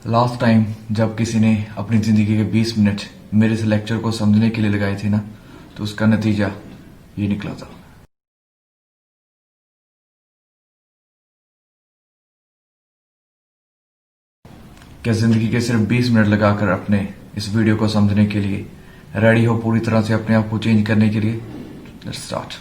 Last time जब किसी ने अपनी जिंदगी के 20 मिनट मेरे इस लेक्चर को समझने के लिए लगाए थे ना, तो उसका नतीजा ये निकला था। क्या जिंदगी के सिर्फ 20 मिनट लगाकर अपने इस वीडियो को समझने के लिए रेडी हो पूरी तरह से अपने आप को चेंज करने के लिए? Let's start.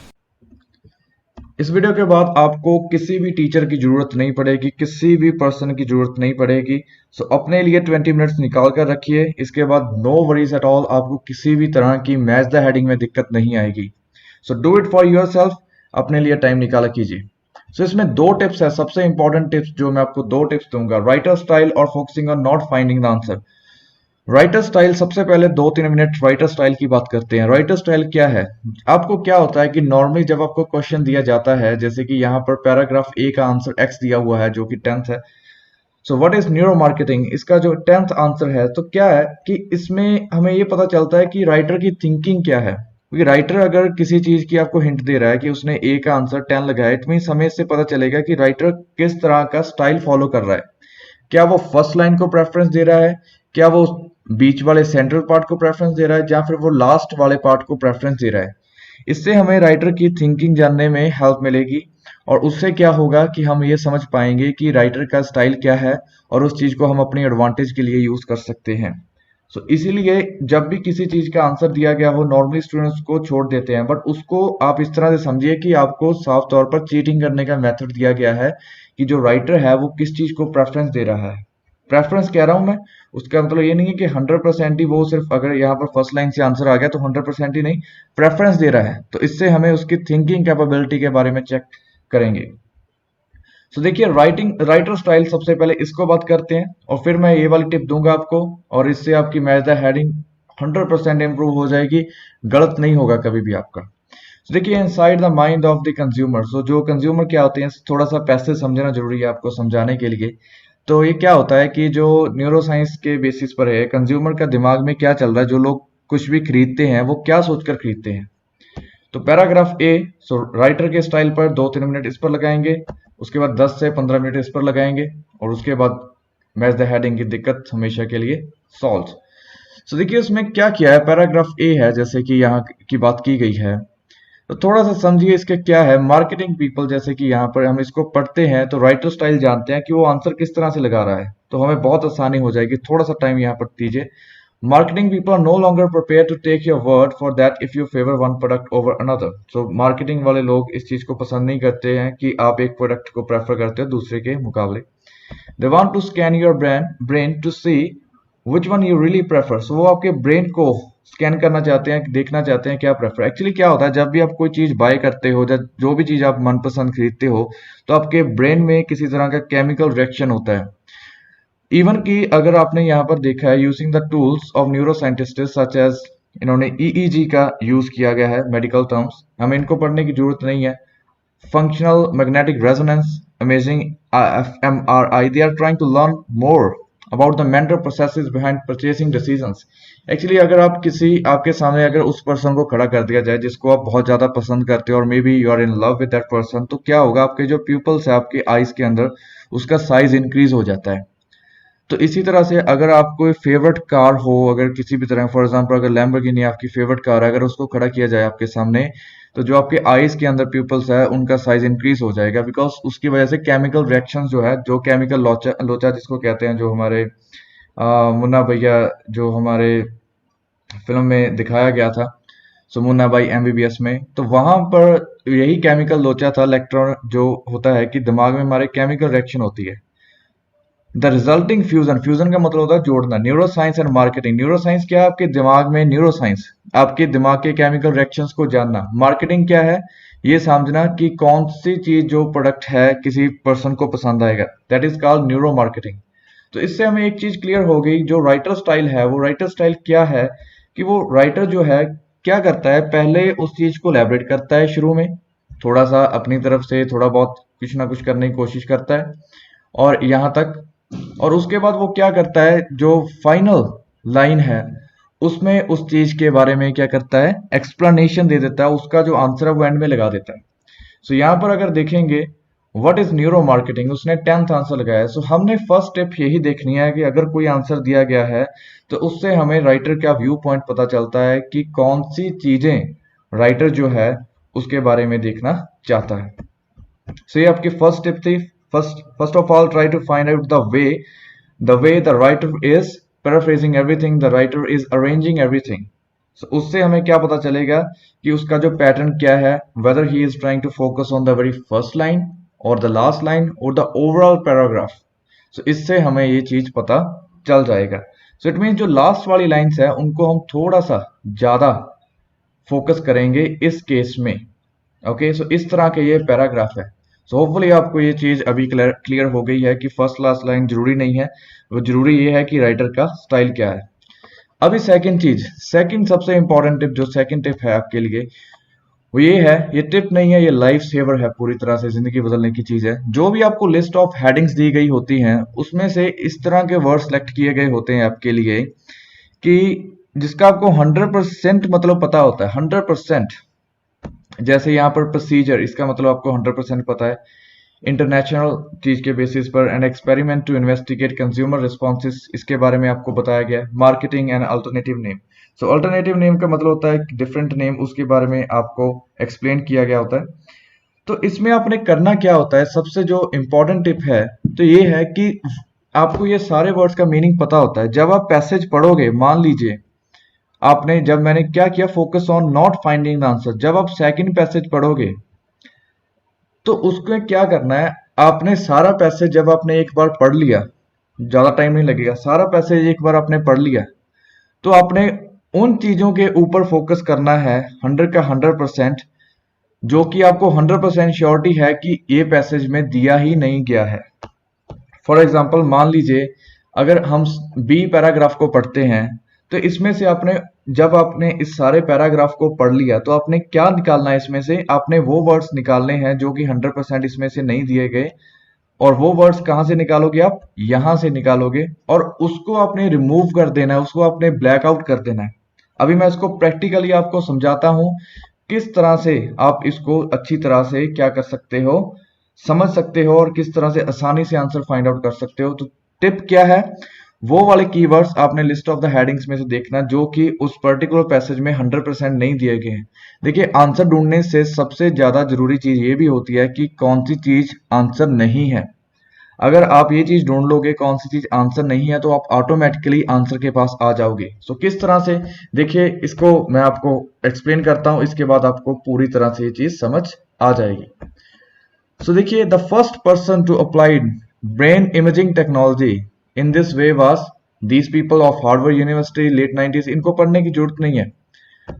इस वीडियो के बाद आपको किसी भी टीचर की जरूरत नहीं पड़ेगी, किसी भी पर्सन की जरूरत नहीं पड़ेगी। सो अपने लिए 20 मिनट्स निकाल कर रखिए। इसके बाद नो वरीज एट ऑल, आपको किसी भी तरह की मैच द हेडिंग में दिक्कत नहीं आएगी। So do it for your self, अपने लिए टाइम निकाला कीजिए। सो इसमें दो टिप्स है, सबसे इंपॉर्टेंट टिप्स जो मैं आपको दो टिप्स दूंगा, राइटर स्टाइल और focusing on not finding the answer. Writer style, सबसे पहले 2-3 मिनट राइटर स्टाइल की बात करते हैं। राइटर स्टाइल क्या है? आपको क्या होता है कि नॉर्मली जब आपको क्वेश्चन दिया जाता है, जैसे कि यहाँ पर पैराग्राफ ए का आंसर एक्स दिया हुआ है जो कि 10th है। So what is neuro marketing, इसका जो 10th आंसर है, तो क्या है कि इसमें हमें ये पता चलता है कि राइटर की थिंकिंग क्या है। क्योंकि राइटर अगर किसी चीज की आपको हिंट दे रहा है कि उसने ए का आंसर 10 लगाया, इट मीन हमें इससे पता चलेगा कि राइटर किस तरह का स्टाइल फॉलो कर रहा है। क्या वो फर्स्ट लाइन को प्रेफरेंस दे रहा है, क्या वो बीच वाले सेंट्रल पार्ट को प्रेफरेंस दे रहा है, या फिर वो लास्ट वाले पार्ट को प्रेफरेंस दे रहा है। इससे हमें राइटर की थिंकिंग जानने में हेल्प मिलेगी, और उससे क्या होगा कि हम ये समझ पाएंगे कि राइटर का स्टाइल क्या है और उस चीज को हम अपनी एडवांटेज के लिए यूज कर सकते हैं। सो इसीलिए जब भी किसी चीज का आंसर दिया गया हो, नॉर्मली स्टूडेंट्स को छोड़ देते हैं, बट उसको आप इस तरह से समझिए कि आपको साफ तौर पर चीटिंग करने का मेथड दिया गया है कि जो राइटर है वो किस चीज को प्रेफरेंस दे रहा है। प्रेफरेंस कह रहा हूं मैं, उसका मतलब ये नहीं है कि 100% ही वो सिर्फ अगर यहाँ पर फर्स्ट लाइन से आंसर आ गया तो 100% ही नहीं, प्रेफरेंस दे रहा है। तो इससे हमें उसकी थिंकिंग कैपेबिलिटी के बारे में चेक करेंगे। तो देखिए, राइटर स्टाइल, सबसे पहले इसको बात करते हैं और फिर मैं ये वाली टिप दूंगा आपको, और इससे आपकी मैच द हेडिंग 100% इंप्रूव हो जाएगी, गलत नहीं होगा कभी भी आपका। तो देखिए, inside the mind of the consumer, so जो कंज्यूमर क्या होते हैं, थोड़ा सा पैसे समझना जरूरी है आपको समझाने के लिए। तो ये क्या होता है कि जो न्यूरो साइंस के बेसिस पर है, कंज्यूमर का दिमाग में क्या चल रहा है, जो लोग कुछ भी खरीदते हैं वो क्या सोचकर खरीदते हैं। तो पैराग्राफ ए, सो राइटर के स्टाइल पर 2-3 मिनट इस पर लगाएंगे, उसके बाद 10 से 15 मिनट इस पर लगाएंगे, और उसके बाद मैच द हेडिंग की दिक्कत हमेशा के लिए सॉल्व। सो देखिए उसमें क्या किया है, पैराग्राफ ए है जैसे कि यहाँ की बात की गई है, तो थोड़ा सा समझिए इसके क्या है। मार्केटिंग पीपल, जैसे कि यहाँ पर हम इसको पढ़ते हैं तो राइटर स्टाइल जानते हैं कि वो आंसर किस तरह से लगा रहा है, तो हमें बहुत आसानी हो जाएगी। थोड़ा सा टाइम यहाँ पर दीजिए। Marketing people are no longer prepared to take your word for that if you favor one product over another. So marketing वाले लोग इस चीज को पसंद नहीं करते हैं कि आप एक प्रोडक्ट को प्रेफर करते हो दूसरे के मुकाबले। They want to scan your brain to see which one you really prefer. So वो आपके ब्रेन को स्कैन करना चाहते हैं, देखना चाहते हैं क्या प्रेफर। एक्चुअली क्या होता है, जब भी आप कोई चीज बाय करते हो, जब जो भी चीज आप मनपसंद खरीदते हो, तो आपके ब्रेन में किसी तरह का केमिकल रिएक्शन होता है। इवन कि अगर आपने यहाँ पर देखा है, using the tools of neuro scientist such as, इन्होंने ईईजी का यूज किया गया है, मेडिकल टर्म्स, हमें इनको पढ़ने की जरूरत नहीं है। Functional magnetic resonance imaging, fMRI, they are trying to learn more about the mental processes behind purchasing decisions. Actually अगर आप किसी, आपके सामने अगर उस पर्सन को खड़ा कर दिया जाए जिसको आप बहुत ज्यादा पसंद करते हो, और maybe you are in love with that person, तो क्या होगा, आपके जो प्यूपल्स है आपके आईज के अंदर, उसका साइज इंक्रीज हो जाता है। तो इसी तरह से अगर आपको फेवरेट कार हो, अगर किसी भी तरह, फॉर एग्जांपल अगर लैम्बोर्गिनी आपकी फेवरेट कार है, अगर उसको खड़ा किया जाए आपके सामने, तो जो आपके आईज के अंदर प्यूपल्स है उनका साइज इंक्रीज हो जाएगा, बिकॉज उसकी वजह से केमिकल रिएक्शंस जो है, जो केमिकल लोचा लोचा जिसको कहते हैं, जो हमारे मुन्ना भैया, जो हमारे फिल्म में दिखाया गया था, सो मुन्ना भाई एमबीबीएस में, तो वहां पर यही केमिकल लोचा था। इलेक्ट्रॉन जो होता है कि दिमाग में हमारे केमिकल रिएक्शन होती है, द रिजल्टिंग फ्यूजन, फ्यूजन का मतलब होता है जोड़ना। Neuro science and marketing, neuro science क्या है, आपके दिमाग में, न्यूरो साइंस आपके दिमाग के केमिकल रिएक्शंस को जानना। मार्केटिंग क्या है, ये समझना कि कौन सी चीज, जो प्रोडक्ट है किसी पर्सन को पसंद आएगा, that is called neuro marketing. तो इससे हमें एक चीज क्लियर हो गई, जो राइटर स्टाइल है, वो राइटर स्टाइल क्या है कि वो राइटर जो है क्या करता है, पहले उस चीज को एलैबोरेट करता है, शुरू में थोड़ा सा अपनी तरफ से थोड़ा बहुत कुछ ना कुछ करने की कोशिश करता है, और यहाँ तक, और उसके बाद वो क्या करता है, जो फाइनल लाइन है उसमें उस चीज के बारे में क्या करता है, एक्सप्लेनेशन दे देता है, उसका जो आंसर है वो एंड में लगा देता है। सो यहाँ पर अगर देखेंगे, व्हाट इज न्यूरो मार्केटिंग, उसने 10th आंसर लगाया। सो हमने फर्स्ट स्टेप यही देखनी है कि अगर कोई आंसर दिया गया है तो उससे हमें राइटर का व्यू पॉइंट पता चलता है कि कौन सी चीजें राइटर जो है उसके बारे में देखना चाहता है। सो ये आपकी फर्स्ट स्टेप थी। First of all try to find out the way the writer is paraphrasing everything, the writer is arranging everything. So, उससे हमें क्या पता चलेगा कि उसका जो पैटर्न क्या है, whether he is trying to focus on the very first line और द लास्ट लाइन और द ओवरऑल पैराग्राफ। सो इससे हमें ये चीज पता चल जाएगा। सो इट मीन जो लास्ट वाली लाइंस है उनको हम थोड़ा सा ज्यादा फोकस करेंगे इस केस में। ओके, सो इस तरह के ये पैराग्राफ है। सो होपफुली आपको ये चीज अभी क्लियर हो गई है कि फर्स्ट लास्ट लाइन जरूरी नहीं है, वो जरूरी ये है कि राइटर का स्टाइल क्या है। अभी सेकंड सबसे इंपॉर्टेंट टिप, जो सेकंड टिप है आपके लिए, वो ये है, ये टिप नहीं है, ये लाइफ सेवर है, पूरी तरह से जिंदगी बदलने की चीज है। जो भी आपको लिस्ट ऑफ हेडिंग्स दी गई होती हैं उसमें से इस तरह के वर्ड सेलेक्ट किए गए होते हैं आपके लिए कि जिसका आपको 100% मतलब पता होता है, 100%। जैसे यहाँ पर प्रोसीजर, इसका मतलब आपको 100% पता है। इंटरनेशनल चीज के बेसिस पर an experiment to investigate consumer responses, इसके बारे में आपको बताया गया है। Marketing and alternative name, so alternative name का मतलब होता है डिफरेंट नेम, उसके बारे में आपको एक्सप्लेन किया गया होता है। तो इसमें आपने करना क्या होता है, सबसे जो इंपॉर्टेंट टिप है तो ये है कि आपको ये सारे वर्ड्स का मीनिंग पता होता है। जब आप पैसेज पढ़ोगे, मान लीजिए आपने, जब मैंने क्या किया, focus on not finding the answer, जब आप सेकंड पैसेज पढ़ोगे तो उसको क्या करना है, आपने सारा पैसेज जब आपने एक बार पढ़ लिया, ज्यादा टाइम नहीं लगेगा, सारा पैसेज एक बार आपने पढ़ लिया तो आपने उन चीजों के ऊपर फोकस करना है 100% जो कि आपको 100% श्योरिटी है कि ये पैसेज में दिया ही नहीं गया है। फॉर एग्जाम्पल, मान लीजिए अगर हम बी पैराग्राफ को पढ़ते हैं तो इसमें से आपने, जब आपने इस सारे पैराग्राफ को पढ़ लिया तो आपने क्या निकालना है, इसमें से आपने वो वर्ड्स निकालने हैं जो कि 100% इसमें से नहीं दिए गए। और वो वर्ड्स कहां से निकालोगे, आप यहां से निकालोगे और उसको आपने रिमूव कर देना है, उसको आपने ब्लैक आउट कर देना है। अभी मैं इसको प्रैक्टिकली आपको समझाता हूं किस तरह से आप इसको अच्छी तरह से क्या कर सकते हो, समझ सकते हो और किस तरह से आसानी से आंसर फाइंड आउट कर सकते हो। तो टिप क्या है, वो वाले कीवर्ड्स आपने लिस्ट ऑफ द हेडिंग्स में से देखना जो कि उस पर्टिकुलर पैसेज में 100% नहीं दिए गए हैं। देखिए, आंसर ढूंढने से सबसे ज्यादा जरूरी चीज ये भी होती है कि कौन सी चीज आंसर नहीं है। अगर आप ये चीज ढूंढ लोगे कौन सी चीज आंसर नहीं है तो आप ऑटोमेटिकली आंसर के पास आ जाओगे। सो किस तरह से, देखिए इसको मैं आपको एक्सप्लेन करता हूं, इसके बाद आपको पूरी तरह से ये चीज समझ आ जाएगी। सो देखिए, the first person to applied brain imaging technology in this way was these people of Harvard University, late 90s। इनको पढ़ने की जरूरत नहीं है।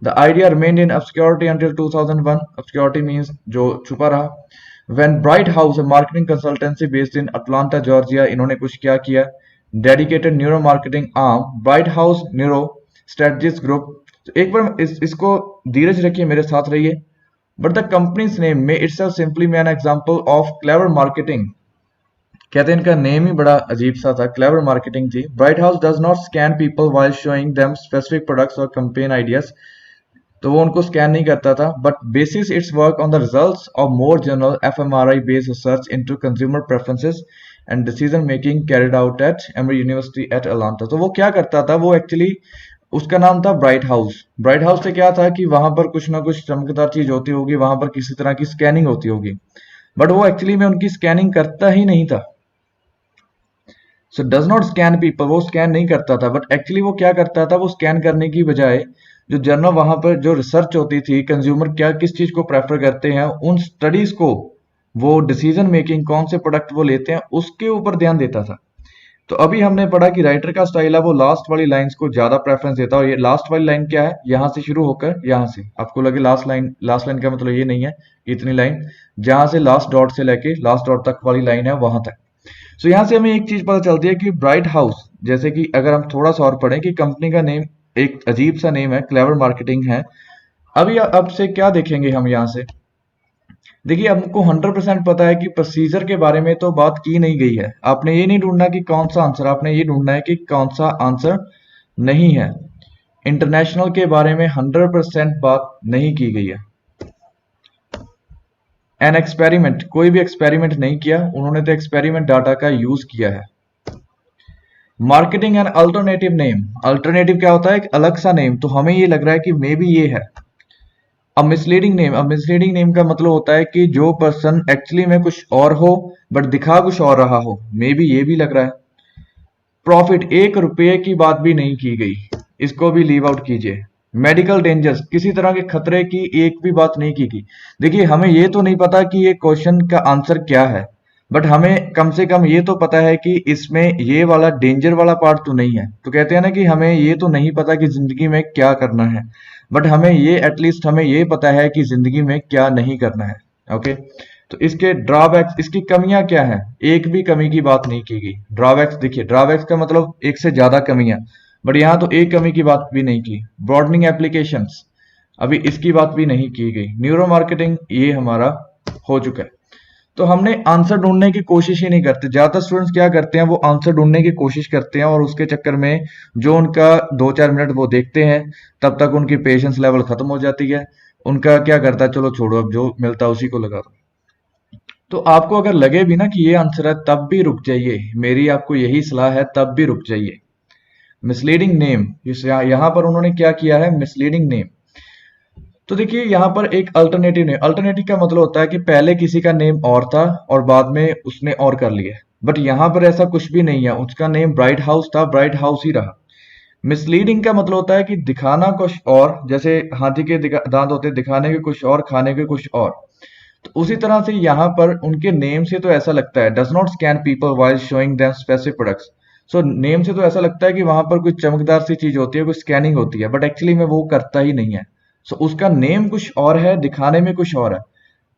The idea remained in obscurity until 2001। obscurity means जो छुपा रहा। When Bright House, a marketing consultancy based in Atlanta, Georgia, इन्होंने कुछ क्या किया, dedicated neuro marketing arm, Bright House Neuro Strategist Group। एक बार इसको धीरज रखिए, मेरे साथ रहिए। But the company's name may itself simply be an example of clever marketing। कहते हैं इनका नेम ही बड़ा अजीब सा था, क्लेवर मार्केटिंग थी। Bright House does not scan people while showing them specific products और कैंपेन आइडियाज, तो वो उनको स्कैन नहीं करता था, but basis its work on the results of more general fMRI based research into consumer preferences and decision making carried out at Emory University at Atlanta. तो वो क्या करता था, वो एक्चुअली, उसका नाम था ब्राइट हाउस। ब्राइट हाउस से क्या था कि वहां पर कुछ ना कुछ चमकदार चीज होती होगी, वहां पर किसी तरह की स्कैनिंग होती होगी, बट वो एक्चुअली में उनकी स्कैनिंग करता ही नहीं था। So does not scan people, वो स्कैन नहीं करता था, बट एक्चुअली वो क्या करता था, वो स्कैन करने की बजाय जो जर्नल वहां पर जो रिसर्च होती थी, कंज्यूमर क्या किस चीज को प्रेफर करते हैं, उन स्टडीज को, वो डिसीजन मेकिंग, कौन से प्रोडक्ट वो लेते हैं, उसके ऊपर ध्यान देता था। तो अभी हमने पढ़ा कि राइटर का स्टाइल है वो लास्ट वाली लाइंस को ज्यादा प्रेफरेंस देता है। और ये लास्ट वाली लाइन क्या है, यहां से शुरू होकर यहां से, आपको लगे लास्ट लाइन का मतलब ये नहीं है इतनी लाइन, जहां से लास्ट डॉट से लेके लास्ट डॉट तक वाली लाइन है वहां तक। सो यहाँ से हमें एक चीज पता चलती है कि ब्राइट हाउस, जैसे कि अगर हम थोड़ा सा और पढ़ें कि कंपनी का नेम एक अजीब सा नेम है, क्लेवर मार्केटिंग है। अभी अब से क्या देखेंगे हम यहाँ से, देखिए हमको 100% पता है कि प्रोसीजर के बारे में तो बात की नहीं गई है। आपने ये नहीं ढूंढना कि कौन सा आंसर, आपने ये ढूंढना है कि कौन सा आंसर नहीं है। इंटरनेशनल के बारे में 100% बात नहीं की गई है। एन एक्सपेरिमेंट, कोई भी एक्सपेरिमेंट नहीं किया उन्होंने, तो एक्सपेरिमेंट डाटा का यूज किया है। Marketing and alternative name, alternative क्या होता है, एक अलग सा नेम, तो हमें ये लग रहा है कि मे बी ये है। अब मिसलीडिंग नेम, अब मिसलीडिंग नेम का मतलब होता है कि जो पर्सन एक्चुअली में कुछ और हो बट दिखा कुछ और रहा हो, मे बी ये भी लग रहा है। प्रॉफिट, 1 रुपये की बात भी नहीं की गई, इसको भी लीव आउट कीजिए। मेडिकल डेंजर्स, किसी तरह के खतरे की एक भी बात नहीं की गई। देखिए हमें ये तो नहीं पता कि ये क्वेश्चन का आंसर क्या है, बट हमें कम से कम ये तो पता है कि इसमें ये वाला डेंजर वाला पार्ट तो नहीं है। तो कहते हैं ना कि हमें ये तो नहीं पता कि जिंदगी में क्या करना है, बट हमें ये एटलीस्ट हमें ये पता है कि जिंदगी में क्या नहीं करना है। ओके, तो इसके ड्रॉबैक्स, इसकी कमियां क्या है, एक भी कमी की बात नहीं की गई। ड्रॉबैक्स देखिए, ड्रॉबैक्स का मतलब एक से ज्यादा कमियां, बट यहाँ तो एक कमी की बात भी नहीं की। ब्रॉडनिंग एप्लीकेशंस, अभी इसकी बात भी नहीं की गई। न्यूरो मार्केटिंग ये हमारा हो चुका है। तो हमने आंसर ढूंढने की कोशिश ही नहीं करते। ज्यादातर स्टूडेंट्स क्या करते हैं, वो आंसर ढूंढने की कोशिश करते हैं और उसके चक्कर में जो उनका 2-4 मिनट वो देखते हैं, तब तक उनकी पेशेंस लेवल खत्म हो जाती है। उनका क्या करता है, चलो छोड़ो, अब जो मिलता है उसी को लगा दो। तो आपको अगर लगे भी ना कि ये आंसर है, तब भी रुक जाइए, मेरी आपको यही सलाह है, तब भी रुक जाइए। मिसलीडिंग नेम, यहाँ पर उन्होंने क्या किया है, मिसलीडिंग नेम। तो देखिए यहाँ पर एक अल्टरनेटिव नेम, अल्टरनेटिव का मतलब होता है कि पहले किसी का नेम और था और बाद में उसने और कर लिया, बट यहाँ पर ऐसा कुछ भी नहीं है, उसका नेम ब्राइट हाउस था, ब्राइट हाउस ही रहा। मिसलीडिंग का मतलब होता है कि दिखाना कुछ और, जैसे हाथी के दांत होते, दिखाने के कुछ और, खाने के कुछ और। तो उसी तरह से यहाँ पर उनके नेम से तो ऐसा लगता है, does not scan people while showing them specific products. So name से तो ऐसा लगता है कि वहां पर कुछ चमकदार सी चीज होती है, कुछ स्कैनिंग होती है, बट एक्चुअली में वो करता ही नहीं है। सो उसका नेम कुछ और है, दिखाने में कुछ और है।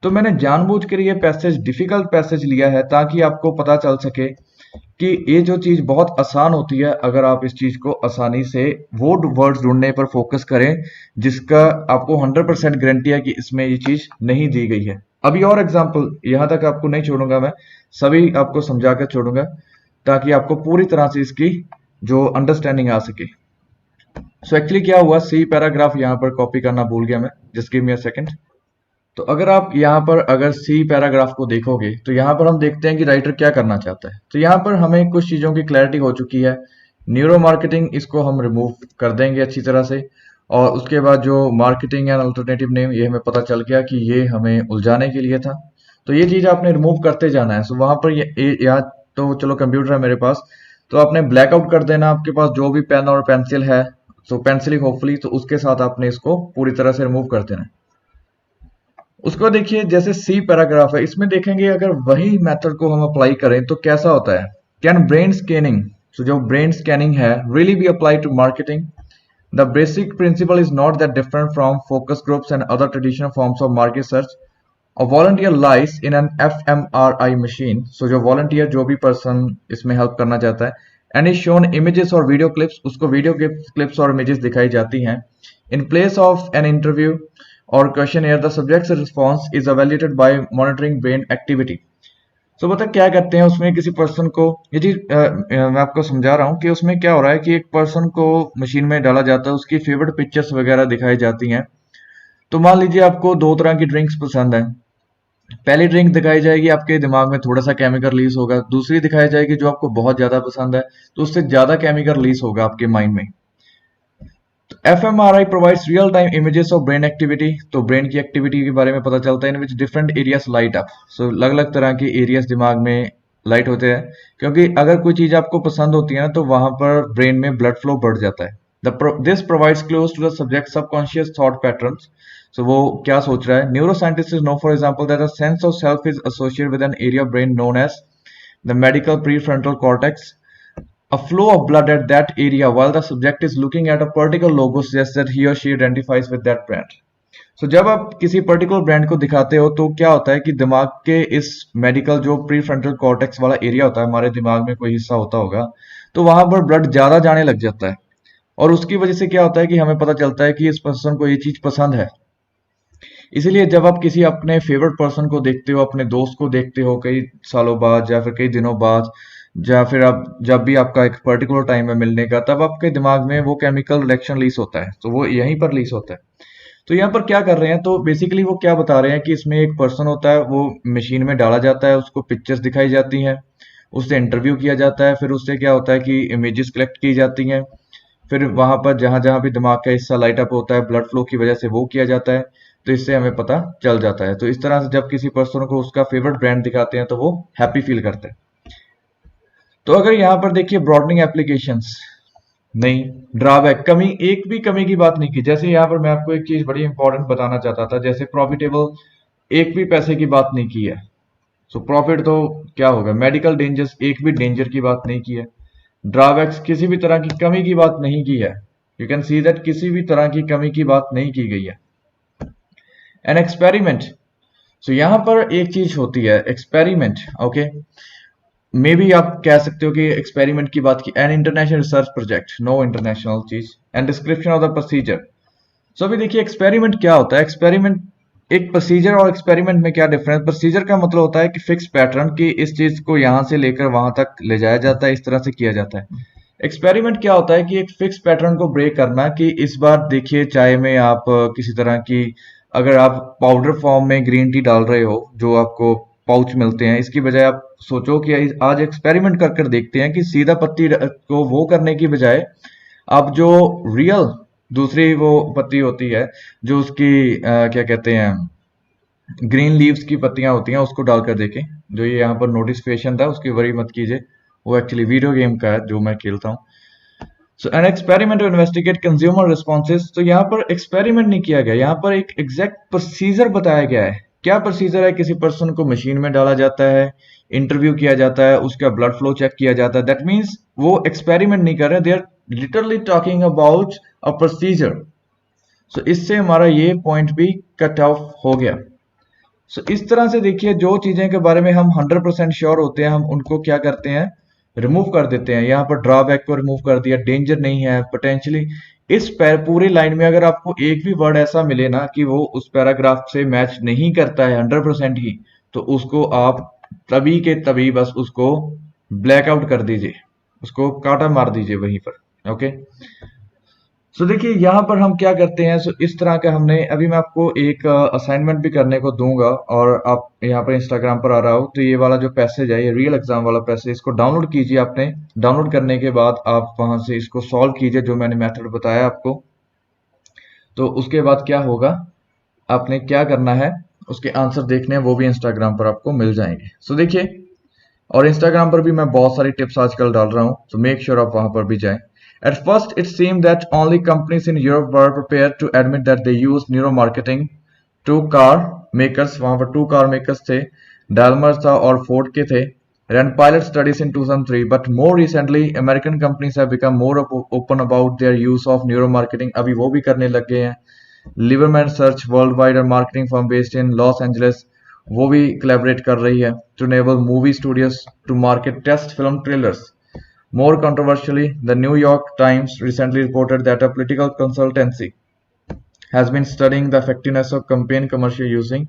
तो मैंने जानबूझकर ये पैसेज, डिफिकल्ट पैसेज लिया है ताकि आपको पता चल सके कि ये जो चीज बहुत आसान होती है, अगर आप इस चीज को आसानी से वो वर्ड्स ढूंढने पर फोकस करें जिसका आपको 100% गारंटी है कि इसमें ये चीज नहीं दी गई है। अभी और एग्जांपल, यहां तक आपको नहीं छोड़ूंगा, मैं सभी आपको समझा कर छोड़ूंगा ताकि आपको पूरी तरह से इसकी जो अंडरस्टैंडिंग आ सके। सो एक्चुअली क्या हुआ, सी पैराग्राफ यहाँ पर कॉपी करना भूल गया मैं, just give me a second. तो अगर आप यहाँ पर अगर सी पैराग्राफ को देखोगे तो यहाँ पर हम देखते हैं कि राइटर क्या करना चाहता है। तो यहाँ पर हमें कुछ चीजों की क्लैरिटी हो चुकी है। न्यूरो मार्केटिंग, इसको हम रिमूव कर देंगे अच्छी तरह से, और उसके बाद जो मार्केटिंग एंड अल्टरनेटिव नेम, ये हमें पता चल गया कि ये हमें उलझाने के लिए था। तो ये चीज आपने रिमूव करते जाना है। सो वहां पर यहाँ तो चलो कंप्यूटर है मेरे पास, तो आपने ब्लैकआउट कर देना, आपके पास जो भी पेन और पेंसिल है, सो पेंसिल होपफुली, तो उसके साथ आपने इसको पूरी तरह से रिमूव कर देना। उसको देखिए, जैसे सी पैराग्राफ है, इसमें देखेंगे अगर वही मेथड को हम अप्लाई करें तो कैसा होता है। कैन ब्रेन स्कैनिंग, सो जो ब्रेन स्कैनिंग है, really be apply to marketing. The basic principle is not that different from focus groups and other traditional forms of market search. A volunteer lies in an fMRI machine, so जो volunteer, जो भी person इसमें help करना चाहता है, and is shown images और video clips, उसको video clips और images दिखाई जाती हैं। In place of an interview or questionnaire, the subject's response is evaluated by monitoring brain activity. So बता क्या करते हैं उसमें, किसी पर्सन को, ये चीज मैं आपको समझा रहा हूँ कि उसमें क्या हो रहा है कि एक पर्सन को मशीन में डाला जाता है, उसकी फेवरेट पिक्चर्स वगैरह दिखाई जाती हैं। तो मान लीजिए आपको 2 तरह की ड्रिंक्स पसंद है। पहली ड्रिंक दिखाई जाएगी, आपके दिमाग में थोड़ा सा केमिकल रिलीज होगा। दूसरी दिखाई जाएगी जो आपको बहुत ज्यादा पसंद है, तो उससे ज्यादा केमिकल रिलीज होगा आपके माइंड में। तो fMRI provides real time images of brain activity, तो ब्रेन की एक्टिविटी के बारे में पता चलता है। In which different areas light up, so अलग अलग तरह के एरियाज दिमाग में लाइट होते हैं, क्योंकि अगर कोई चीज आपको पसंद होती है ना, तो वहां पर ब्रेन में ब्लड फ्लो बढ़ जाता है। This provides close to the subject subconscious thought patterns. So वो क्या सोच रहा है। Neuroscientists know for example that a sense of self is associated with an area of brain known as the medical prefrontal cortex. A flow of blood at that area while the subject is looking at a particular logo suggests that he or she identifies with that brand. So जब आप किसी particular brand को दिखाते हो तो क्या होता है कि दिमाग के इस मेडिकल जो प्रीफ्रंटल कॉर्टेक्स वाला एरिया होता है, हमारे दिमाग में कोई हिस्सा होता होगा, तो वहां पर ब्लड ज्यादा जाने लग जाता है, और उसकी वजह से क्या होता है कि हमें पता चलता है कि इस पर्सन को ये चीज पसंद है। इसीलिए जब आप किसी अपने फेवरेट पर्सन को देखते हो, अपने दोस्त को देखते हो कई सालों बाद या फिर कई दिनों बाद, या फिर आप जब भी आपका एक पर्टिकुलर टाइम है मिलने का, तब आपके दिमाग में वो केमिकल रिएक्शन रिलीज होता है, तो वो यहीं पर रिलीज होता है। तो यहाँ पर क्या कर रहे हैं, तो बेसिकली वो क्या बता रहे हैं कि इसमें एक पर्सन होता है, वो मशीन में डाला जाता है, उसको पिक्चर्स दिखाई जाती हैं, उससे इंटरव्यू किया जाता है, फिर उससे क्या होता है कि इमेजेस कलेक्ट की जाती हैं, फिर वहां पर जहां जहां भी दिमाग का हिस्सा लाइट अप होता है ब्लड फ्लो की वजह से वो किया जाता है, तो इससे हमें पता चल जाता है। तो इस तरह से जब किसी पर्सन को उसका फेवरेट ब्रांड दिखाते हैं तो वो हैप्पी फील करते हैं। तो अगर यहाँ पर देखिए ब्रॉडनिंग एप्लीकेशंस, नहीं, ड्रॉबैक, कमी, एक भी कमी की बात नहीं की। जैसे यहाँ पर मैं आपको एक चीज बड़ी इंपॉर्टेंट बताना चाहता था, जैसे प्रॉफिटेबल, एक भी पैसे की बात नहीं की है। सो प्रॉफिट तो क्या होगा, मेडिकल डेंजर्स, एक भी डेंजर की बात नहीं की है। ड्रॉबैक्स, किसी भी तरह की कमी की बात नहीं की है। यू कैन सी दैट किसी भी तरह की कमी की बात नहीं की गई है। एन एक्सपेरिमेंट, सो यहां पर एक चीज होती है एक्सपेरिमेंट, ओके, मे बी आप कह सकते हो कि एक्सपेरिमेंट की बात की, an international research project, no international चीज, and description of the procedure. So अभी देखिए एक्सपेरिमेंट क्या होता है। एक्सपेरिमेंट, एक प्रोसीजर और एक्सपेरिमेंट में क्या डिफरेंस। प्रोसीजर का मतलब होता है कि फिक्स पैटर्न की इस चीज को यहां से लेकर वहां तक ले जाया जाता है, इस तरह से किया जाता है। एक्सपेरिमेंट क्या होता है कि एक फिक्स पैटर्न को ब्रेक करना, कि इस बार देखिए चाय में आप किसी तरह की, अगर आप पाउडर फॉर्म में ग्रीन टी डाल रहे हो जो आपको पाउच मिलते हैं, इसकी बजाय आप सोचो कि आज एक्सपेरिमेंट कर कर देखते हैं कि सीधा पत्ती को वो करने की बजाय आप जो रियल दूसरी वो पत्ती होती है, जो उसकी क्या कहते हैं, ग्रीन लीव्स की पत्तियां होती हैं, उसको डालकर देखें। जो ये यहाँ पर नोटिफिकेशन था उसकी वरी मत कीजिए, वो एक्चुअली वीडियो गेम का है जो मैं खेलता हूँ। So an experiment to investigate consumer responses, तो यहाँ पर एक्सपेरिमेंट नहीं किया गया, यहाँ पर एक एग्जैक्ट प्रोसीजर बताया गया है। क्या प्रोसीजर है, किसी पर्सन को मशीन में डाला जाता है, इंटरव्यू किया जाता है, उसका ब्लड फ्लो चेक किया जाता है। दैट मीन्स वो एक्सपेरिमेंट नहीं कर रहे, they are literally talking about a procedure. So इससे हमारा ये पॉइंट भी कट ऑफ हो गया। सो इस तरह से देखिए, जो चीजें के बारे में हम 100% श्योर होते हैं, हम उनको क्या करते हैं, रिमूव कर देते हैं। यहाँ पर ड्रॉबैक को रिमूव कर दिया, डेंजर नहीं है पोटेंशियली। इस पूरी लाइन में अगर आपको एक भी वर्ड ऐसा मिले ना कि वो उस पैराग्राफ से मैच नहीं करता है 100% ही, तो उसको आप तभी के तभी बस उसको ब्लैकआउट कर दीजिए, उसको काटा मार दीजिए वहीं पर। ओके, सो देखिए यहाँ पर हम क्या करते हैं। सो इस तरह का हमने, अभी मैं आपको एक असाइनमेंट भी करने को दूंगा, और आप यहाँ पर इंस्टाग्राम पर आ रहा हो तो ये वाला जो पैसेज है, ये रियल एग्जाम वाला पैसेज, इसको डाउनलोड कीजिए। आपने डाउनलोड करने के बाद आप वहां से इसको सॉल्व कीजिए, जो मैंने मेथड बताया आपको। तो उसके बाद क्या होगा, आपने क्या करना है, उसके आंसर देखने हैं, वो भी इंस्टाग्राम पर आपको मिल जाएंगे। सो देखिए, और इंस्टाग्राम पर भी मैं बहुत सारी टिप्स आजकल डाल रहा हूँ, तो मेक श्योर आप वहां पर भी जाएं। At first, it seemed that only companies in Europe were prepared to admit that they use neuromarketing. Two car makers, वहां पर two car makers थे, Daimler था और Ford के थे, ran pilot studies in 2003. But more recently, American companies have become more open about their use of neuromarketing. अभी वो भी करने लग गए हैं। Lieberman Search Worldwide, a marketing firm based in Los Angeles, वो भी collaborate कर रही है to enable movie studios to market test film trailers. More controversially, the New York Times recently reported that a political consultancy has been studying the effectiveness of campaign commercial using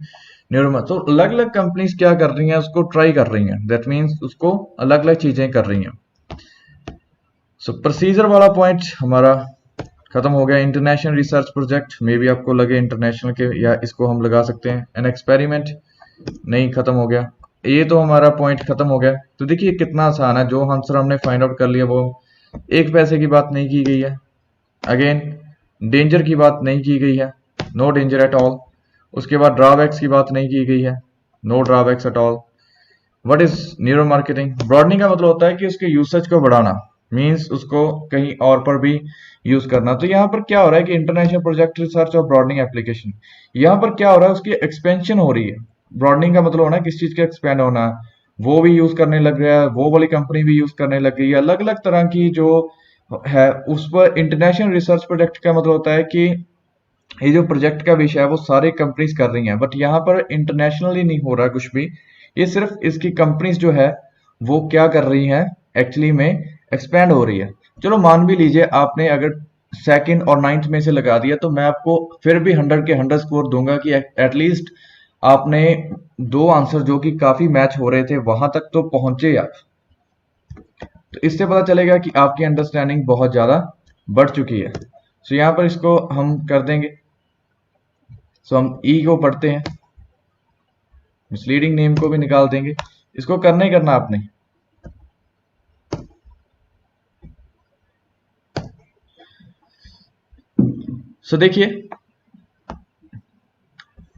neuromarketing. तो अलग अलग companies क्या कर रही हैं, उसको try कर रही हैं, दैट मीन्स उसको अलग अलग चीजें कर रही हैं। सो प्रोसीजर वाला पॉइंट हमारा खत्म हो गया। इंटरनेशनल रिसर्च प्रोजेक्ट, मे भी आपको लगे इंटरनेशनल के, या इसको हम लगा सकते हैं एन एक्सपेरिमेंट, नहीं, खत्म हो गया। ये तो हमारा पॉइंट खत्म हो गया। तो देखिए कितना आसान है, जो आंसर हमने फाइंड आउट कर लिया वो एक पैसे की बात नहीं की गई है। अगेन, डेंजर की बात नहीं की गई है, नो डेंजर एट ऑल। उसके बाद ड्रॉबैक्स की बात नहीं की गई है, no drawbacks at all. What is neuro marketing? Broadening का मतलब होता है कि उसके यूसेज को बढ़ाना, मींस उसको कहीं और पर भी यूज करना। तो यहाँ पर क्या हो रहा है कि इंटरनेशनल प्रोजेक्ट रिसर्च और ब्रॉडनिंग एप्लीकेशन, यहाँ पर क्या हो रहा है, उसकी एक्सपेंशन हो रही है। ब्रॉडनिंग का मतलब होना है किस चीज का एक्सपेंड होना, वो भी यूज करने लग गया है, वो वाली कंपनी भी यूज करने लग गई है, अलग अलग तरह की जो है उस पर। इंटरनेशनल रिसर्च प्रोजेक्ट का मतलब होता है कि ये जो प्रोजेक्ट का विषय है वो सारी कंपनीज कर रही हैं, बट यहाँ पर इंटरनेशनली नहीं हो रहा कुछ भी, ये सिर्फ इसकी कंपनीज जो है वो क्या कर रही हैं, एक्चुअली में एक्सपेंड हो रही है। चलो मान भी लीजिए आपने अगर सेकंड और 9th में से लगा दिया, तो मैं आपको फिर भी 100 के 100 स्कोर दूंगा कि एटलीस्ट आपने दो आंसर जो कि काफी मैच हो रहे थे वहां तक तो पहुंचे आप। तो इससे पता चलेगा कि आपकी अंडरस्टैंडिंग बहुत ज्यादा बढ़ चुकी है। सो यहाँ पर इसको हम कर देंगे, सो हम ई को पढ़ते हैं, मिसलीडिंग नेम को भी निकाल देंगे। इसको करना ही करना आपने। सो देखिए,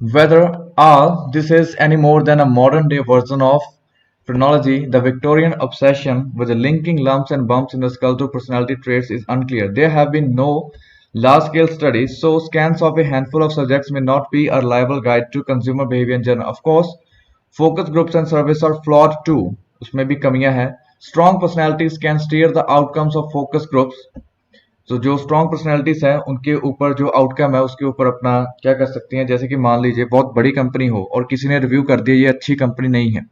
whether all this is any more than a modern day version of phrenology, the Victorian obsession with linking lumps and bumps in the skull to personality traits is unclear. There have been no large-scale studies, so scans of a handful of subjects may not be a reliable guide to consumer behavior in general. Of course, focus groups and surveys are flawed too. उसमें भी कमियां हैं. Strong personalities can steer the outcomes of focus groups. तो जो strong personalities है उनके ऊपर जो आउटकम है उसके ऊपर अपना क्या कर सकती हैं। जैसे कि मान लीजिए बहुत बड़ी कंपनी हो और किसी ने रिव्यू कर दिया ये अच्छी कंपनी नहीं है,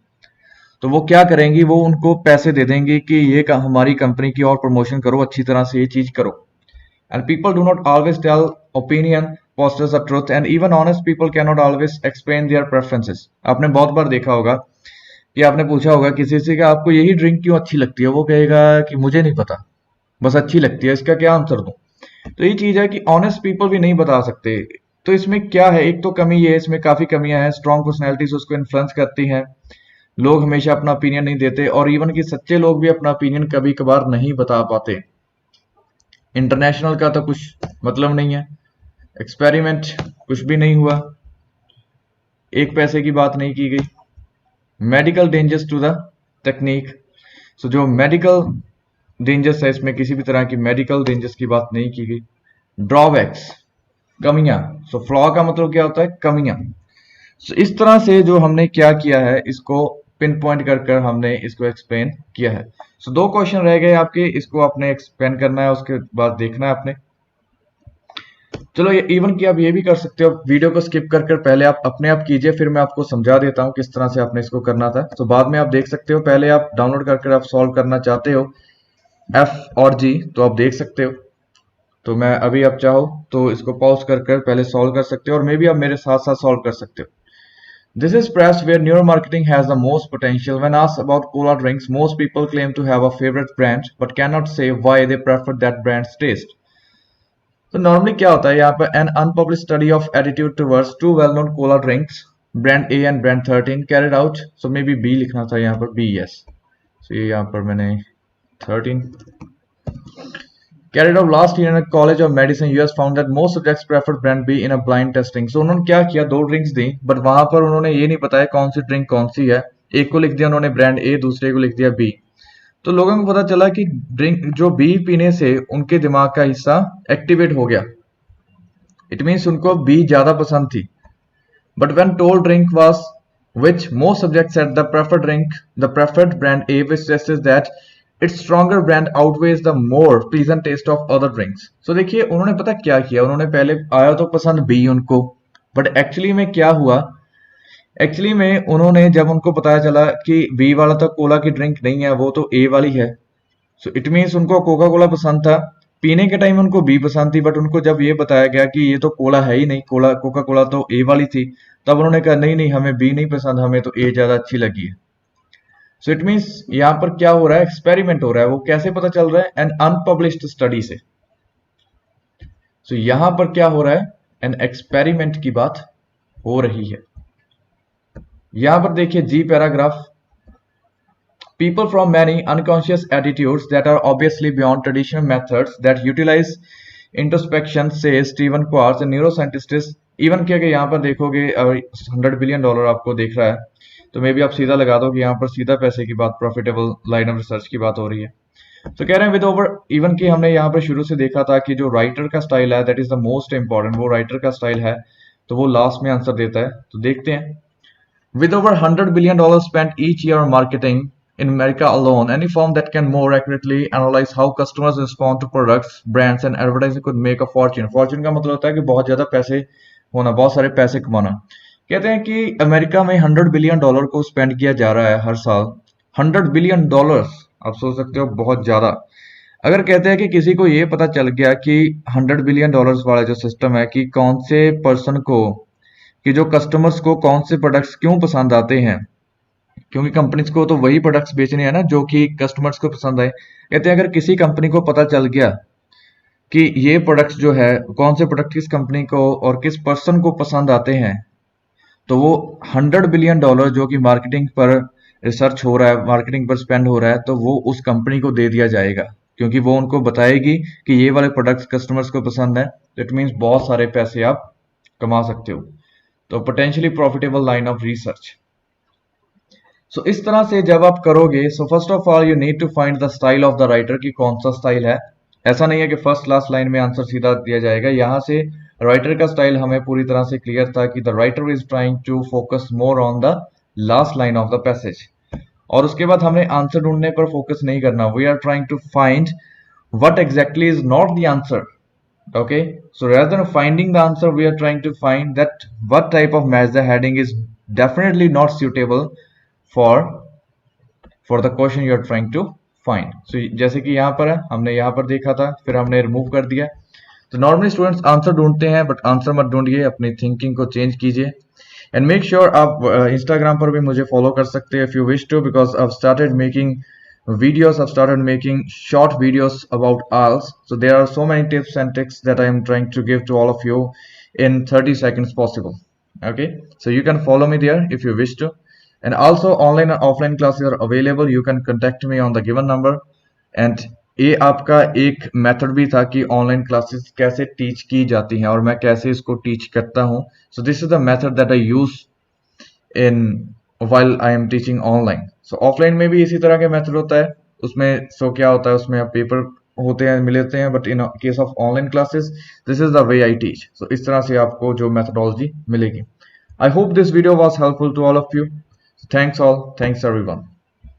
तो वो क्या करेंगी, वो उनको पैसे दे देंगे कि ये हमारी कंपनी की और प्रमोशन करो, अच्छी तरह से ये चीज करो। And people do not always tell opinion posters a truth and even honest people can not always explain their preferences. आपने बहुत बार देखा होगा कि आपने पूछा होगा किसी से कि आपको यही ड्रिंक क्यों अच्छी लगती है, वो कहेगा कि मुझे नहीं पता, बस अच्छी लगती है, इसका क्या आंसर दूं। तो ये चीज है कि ऑनेस्ट पीपल भी नहीं बता सकते। तो इसमें क्या है, एक तो कमी ये है, इसमें काफी कमियां हैं। स्ट्रॉन्ग पर्सनैलिटीज उसको इन्फ्लुएंस करती हैं, लोग हमेशा अपना ओपिनियन नहीं देते, और इवन कि सच्चे लोग भी अपना ओपिनियन कभी कभार नहीं बता पाते। इंटरनेशनल का तो कुछ मतलब नहीं है, एक्सपेरिमेंट कुछ भी नहीं हुआ, एक पैसे की बात नहीं की गई। Medical dangers to the technique, so जो मेडिकल डेंजर्स है इसमें किसी भी तरह की मेडिकल डेंजर्स की बात नहीं की गई। ड्रॉबैक्स, कमियां, सो फ्लॉ का मतलब क्या होता है, कमियां। सो इस तरह से जो हमने क्या किया है इसको पिन पॉइंट कर कर हमने इसको एक्सप्लेन किया है। सो दो क्वेश्चन रह गए आपके, इसको आपने एक्सप्लेन करना है, उसके बाद देखना है आपने। चलो ये इवन कि आप ये भी कर सकते हो, वीडियो को स्किप कर कर पहले आप अपने आप कीजिए, फिर मैं आपको समझा देता हूँ किस तरह से आपने इसको करना था। तो बाद में आप देख सकते हो, पहले आप डाउनलोड करके आप सॉल्व करना चाहते हो एफ और जी तो आप देख सकते हो। तो मैं अभी आप चाहो तो इसको पॉज कर कर पहले सॉल्व कर सकते हो, और मे भी आप मेरे साथ साथ सॉल्व कर सकते हो। This is press where neuromarketing has the most potential. When asked about cola drinks, most people claim to have a favorite brand but cannot say why they prefer that brand's taste. तो normally क्या होता है यहाँ पर, an unpublished study of attitude towards two well-known cola drinks, brand A and brand 13, carried out, so maybe B लिखना था यहाँ पर, B, yes. So ये यहाँ पर मैंने 13 carried out last year in a college of medicine US found that most subjects preferred brand B in a blind testing. So उन्होंने क्या किया, दो ड्रिंक्स दी, बट वहां पर उन्होंने ये नहीं बताया कौन सी ड्रिंक कौन सी है। एक को लिख दिया उन्होंने ब्रांड ए, दूसरे को लिख दिया बी। तो लोगों को पता चला कि ड्रिंक जो बी पीने से उनके दिमाग का हिस्सा एक्टिवेट हो गया, इट मीन्स उनको बी ज्यादा पसंद थी। But when told drink was which most subjects said the preferred brand A, which suggests that its stronger brand outweighs the more pleasant taste of other drinks. So देखिए उन्होंने पता क्या किया, उन्होंने पहले आया तो पसंद B उनको, बट एक्चुअली में क्या हुआ, एक्चुअली में उन्होंने जब उनको पता चला कि B वाला तो कोला की ड्रिंक नहीं है, वो तो A वाली है, सो इट मीन्स उनको कोका कोला पसंद था, पीने के टाइम उनको बी पसंद थी, बट उनको जब ये बताया गया कि ये तो कोला है ही नहीं, कोका कोला तो ए वाली थी, तब उन्होंने कहा नहीं नहीं हमें बी नहीं पसंद, हमें तो ए ज्यादा अच्छी लगी है। सो इट मीन्स यहाँ पर क्या हो रहा है, एक्सपेरिमेंट हो रहा है। वो कैसे पता चल रहा है, एन अनपब्लिश्ड स्टडी से। सो यहाँ पर क्या हो रहा है, एन एक्सपेरिमेंट की बात हो रही है। यहां पर देखिए जी paragraph, people from many unconscious attitudes that are obviously beyond traditional methods that utilize introspection, says Stephen Quartz, a neuroscientist is even कि अगर यहाँ पर देखोगे $100 बिलियन आपको देख रहा है, तो मे भी आप सीधा लगा दो कि यहाँ पर सीधा पैसे की बात, प्रॉफिटेबल लाइन ऑफ रिसर्च की बात हो रही है। तो कह रहे हैं विद ओवर, इवन कि हमने यहाँ पर शुरू से देखा था कि जो राइटर का स्टाइल है that is the most important, वो राइटर का स्टाइल है, तो वो लास्ट में आंसर देता है। तो देखते हैं, with over $100 billion spent each year on marketing in America alone, any firm that can more accurately analyze how customers respond to products, brands and advertising could make a fortune. Fortune का मतलब होता है कि बहुत ज्यादा पैसे होना, बहुत सारे पैसे कमाना। कहते हैं कि अमेरिका में $100 बिलियन को स्पेंड किया जा रहा है हर साल। $100 बिलियन, आप सोच सकते हो बहुत ज्यादा। अगर कहते हैं कि किसी को ये पता चल गया कि $100 बिलियन वाला जो सिस्टम है कि कौन से पर्सन को, कि जो कस्टमर्स को कौन से प्रोडक्ट्स क्यों पसंद आते हैं, क्योंकि कंपनीज को तो वही प्रोडक्ट्स बेचने हैं ना जो कि कस्टमर्स को पसंद आए। कहते हैं अगर किसी कंपनी को पता चल गया कि ये प्रोडक्ट्स जो है कौन से प्रोडक्ट किस कंपनी को और किस पर्सन को पसंद आते हैं, तो वो $100 बिलियन जो कि मार्केटिंग पर रिसर्च हो रहा है, मार्केटिंग पर स्पेंड हो रहा है, तो वो उस कंपनी को दे दिया जाएगा, क्योंकि वो उनको बताएगी कि ये वाले प्रोडक्ट्स कस्टमर्स को पसंद है। इट मीन्स बहुत सारे पैसे आप कमा सकते हो। तो potentially profitable line of research. So इस तरह से जब आप करोगे, so first of all you need to find the style of the writer, कि कौन सा स्टाइल है। ऐसा नहीं है कि फर्स्ट लास्ट लाइन में आंसर सीधा दिया जाएगा। यहाँ से राइटर का स्टाइल हमें पूरी तरह से क्लियर था कि the writer is trying to focus more on the last line of the passage. और उसके बाद हमें आंसर ढूंढने पर फोकस नहीं करना। We are trying to find what exactly is not the answer. Okay, so rather than finding the answer, we are trying to find that what type of match the heading is definitely not suitable for the question you are trying to find. So जैसे कि यहाँ पर है, हमने यहाँ पर देखा था, फिर हमने रिमूव कर दिया। तो नॉर्मली स्टूडेंट्स आंसर ढूंढते हैं, बट आंसर मत ढूंढिए, अपनी थिंकिंग को चेंज कीजिए। एंड मेक श्योर आप इंस्टाग्राम पर भी मुझे फॉलो कर सकते हैं if you wish to, because I've started making videos, I've started making short videos about IELTS. So there are so many tips and tricks that I am trying to give to all of you in 30 seconds possible. Okay, so you can follow me there if you wish to. And also online and offline classes are available. You can contact me on the given number. And ये आपका एक method भी था कि online classes कैसे teach की जाती हैं और मैं कैसे इसको टीच करता हूँ। So this is the method that I use in while I am teaching online. So offline में भी इसी तरह के मेथड होता है। उसमें सो क्या होता है, उसमें आप पेपर होते हैं मिलते हैं, but in case of online classes this is the way I teach. So इस तरह से आपको जो मेथडोलॉजी मिलेगी। I hope this video was helpful to all of you. Thanks all, thanks everyone.